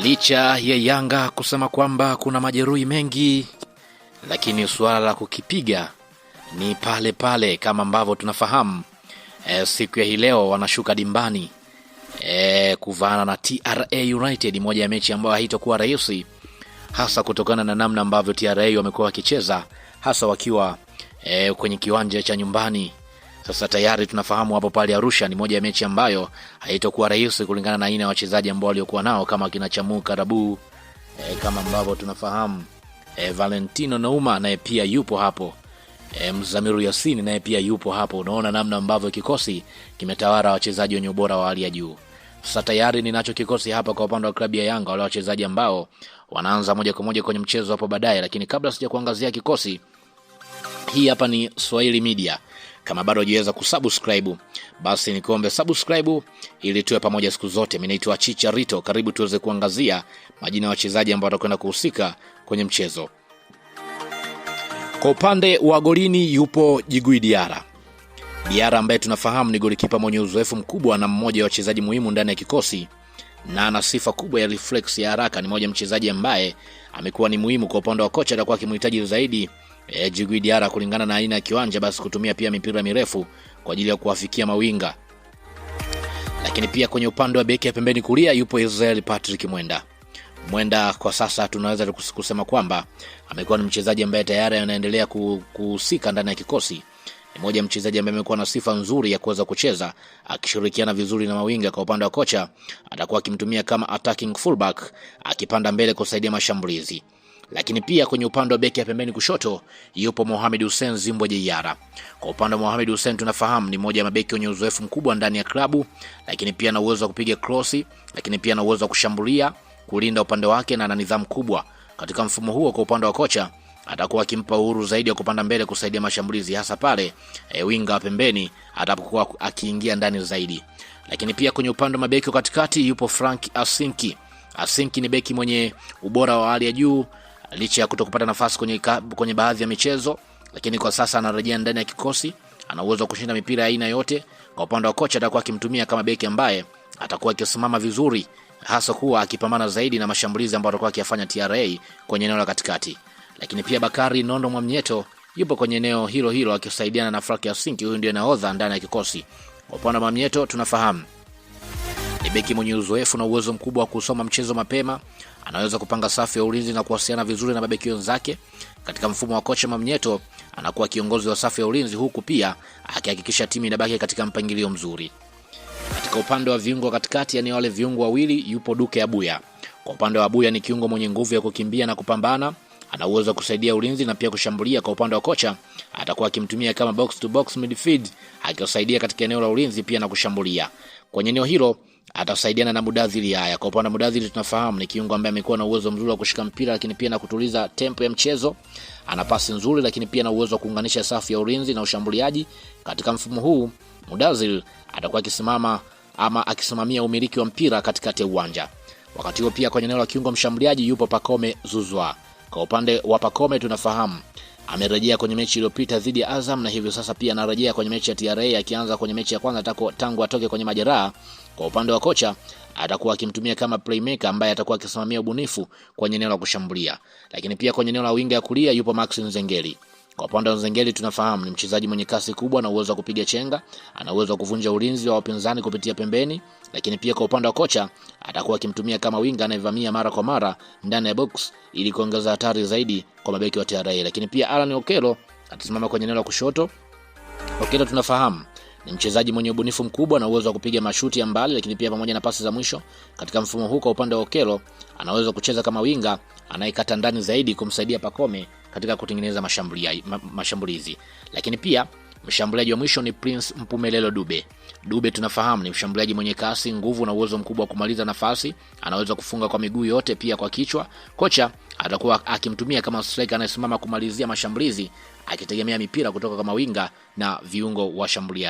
Licha ya Yanga kusema kwamba kuna majeruhi mengi, lakini suala la kukipiga ni pale pale kama ambavyo tunafahamu. Siku ya hii leo wanashuka dimbani kuvaana na TRA United, moja ya mechi ambayo haitakuwa rahisi, hasa kutokana na namna ambavyo TRA wamekuwa wakicheza, hasa wakiwa kwenye kiwanja cha nyumbani. Sasa tayari tunafahamu hapo pale Arusha ni moja ya mechi ambayo haitakuwa rahisi kulingana na aina ya wachezaji ambao waliokuwa nao, kama kina Chamu Karabu, kama ambavyo tunafahamu Valentino Nauma naye pia yupo hapo, Mzamiru Yasini naye pia yupo hapo. Unaona namna ambavyo kikosi kimetawala wachezaji wenye ubora wa hali ya juu. Sasa tayari ninacho kikosi hapa kwa upande wa klabu ya Yanga, wale wachezaji ambao wanaanza moja kwa moja kwenye mchezo hapo baadaye, lakini kabla sija kuangazia kikosi, hii hapa ni Swahili Media. Kama bado hujaweza kusubscribe, basi nikuombe subscribe ili tuwe pamoja siku zote. Mimi naitwa Chicha Rito, karibu tuweze kuangazia majina ya wachezaji ambao watakwenda kuhusika kwenye mchezo. Kwa upande wa golini yupo Djigui Diarra. Diarra ambaye tunafahamu ni golikipa mwenye uzoefu mkubwa na mmoja wa wachezaji muhimu ndani ya kikosi, na ana sifa kubwa ya reflex ya haraka. Ni mmoja mchezaji ambaye amekuwa ni muhimu kwa upande wa kocha, atakuwa akimhitaji zaidi Djigui Diarra kulingana na aina ya kiwanja, basi kutumia pia mipira mirefu kwa ajili ya kuwafikia mawinga. Lakini pia kwenye upande wa beki ya pembeni kulia yupo Israel Patrick Mwenda kwa sasa tunaweza kusema kwamba amekuwa ni mchezaji ambaye tayari anaendelea kuhusika ndani ya kikosi. Ni mmoja mchezaji ambaye amekuwa na sifa nzuri ya kuweza kucheza akishirikiana vizuri na mawinga. Kwa upande wa kocha atakuwa akimtumia kama attacking fullback, akipanda mbele kusaidia mashambulizi. Lakini pia kwenye upande wa beki ya pembeni kushoto yupo Mohamed Hussein Zimbwe Diarra. Kwa upande wa Mohamed Hussein tunafahamu ni mmoja wa mabeki wenye uzoefu mkubwa ndani ya klabu, lakini pia ana uwezo wa kupiga cross, lakini pia ana uwezo wa kushambulia, kulinda upande wake, na ana nidhamu kubwa katika mfumo huo. Kwa upande wa kocha atakuwa akimpa uhuru zaidi ya kupanda mbele kusaidia mashambulizi, hasa pale winga wa pembeni atapokuwa akiingia ndani zaidi. Lakini pia kwenye upande wa mabeki katikati yupo Frank Asinki ni beki mwenye ubora wa hali ya juu licha ya kutokupata nafasi kwenye baadhi ya michezo, lakini kwa sasa anarejea ndani ya kikosi, ana uwezo wa kushinda mipira aina yote. Kwa upande wa kocha atakuwa akimtumia kama beki ambaye atakuwa akisimama vizuri, hasa kuwa akipambana zaidi na mashambulizi ambayo atakuwa akiyafanya TRA kwenye eneo la katikati. Lakini pia Bakari Nondo Mwamnyeto yupo kwenye eneo hilo hilo akisaidiana na Frank Asinki, huyu ndiye nahodha ndani ya kikosi. Kwa upande wa Mwamnyeto tunafahamu ni beki mwenye uzoefu na uwezo mkubwa wa kusoma mchezo mapema, anaweza kupanga safu ya ulinzi na kuwasiliana vizuri na mabeki wenzake. Katika mfumo wa kocha Mwamnyeto anakuwa kiongozi wa safu ya ulinzi, huku pia akihakikisha timu inabaki katika mpangilio mzuri. Katika upande wa viungo katikati, yani wale viungo wawili, yupo Duke Abuya. Kwa upande wa Abuya ni kiungo mwenye nguvu ya kukimbia na kupambana, ana uwezo wa kusaidia ulinzi na pia kushambulia. Kwa upande wa kocha atakuwa akimtumia kama box to box midfield, akisaidia katika eneo la ulinzi pia na kushambulia. Kwenye eneo hilo atasaidiana na Mudathiri Yahya. Kwa upande wa Mudathiri tunafahamu ni kiungo ambaye amekuwa na uwezo mzuri wa kushika mpira, lakini pia na kutuliza tempo ya mchezo. Ana pasi nzuri, lakini pia na uwezo wa kuunganisha safu ya ulinzi na ushambuliaji. Katika mfumo huu Mudathiri atakuwa akisimamia umiliki wa mpira katikati ya uwanja. Wakati huo pia kwenye eneo la kiungo mshambuliaji yupo Pacome Zouzoua. Kwa upande wa Pacome tunafahamu amerejea kwenye mechi iliyopita dhidi ya Azam, na hivyo sasa pia anarejea kwenye mechi ya TRA, akianza kwenye mechi ya kwanza tangu atoke kwenye majeraha. Kwa upande wa kocha atakuwa akimtumia kama playmaker ambaye atakuwa akisimamia ubunifu kwenye eneo la kushambulia. Lakini pia kwenye eneo la winga ya kulia yupo Max Nzengeli. Kwa upande wa Nzengeli tunafahamu ni mchezaji mwenye kasi kubwa na uwezo wa kupiga chenga, ana uwezo wa kuvunja ulinzi wa wapinzani kupitia pembeni. Lakini pia kwa upande wa kocha atakuwa akimtumia kama winga anayevamia mara kwa mara ndani ya box ili kuongeza hatari zaidi kwa mabeki wa TRA. Lakini pia Alan Okello atasimama kwenye eneo la kushoto. Okello tunafahamu ni mchezaji mwenye ubunifu mkubwa na uwezo wa kupiga mashuti ya mbali, lakini pia pamoja na pasi za mwisho. Katika mfumo huu kwa upande wa Okello anaweza kucheza kama winga anayekata ndani zaidi kumsaidia Pacome katika kutengeneza mashambulizi. Lakini pia mshambuliaji wa mwisho ni Prince Mpumelelo Dube tunafahamu ni mshambuliaji mwenye kasi, nguvu na uwezo mkubwa wa kumaliza nafasi, anaweza kufunga kwa miguu yote pia kwa kichwa. Kocha atakuwa akimtumia kama striker anayesimama kumalizia mashambulizi, akitegemea mipira kutoka kama winga na viungo wa shambuliaji.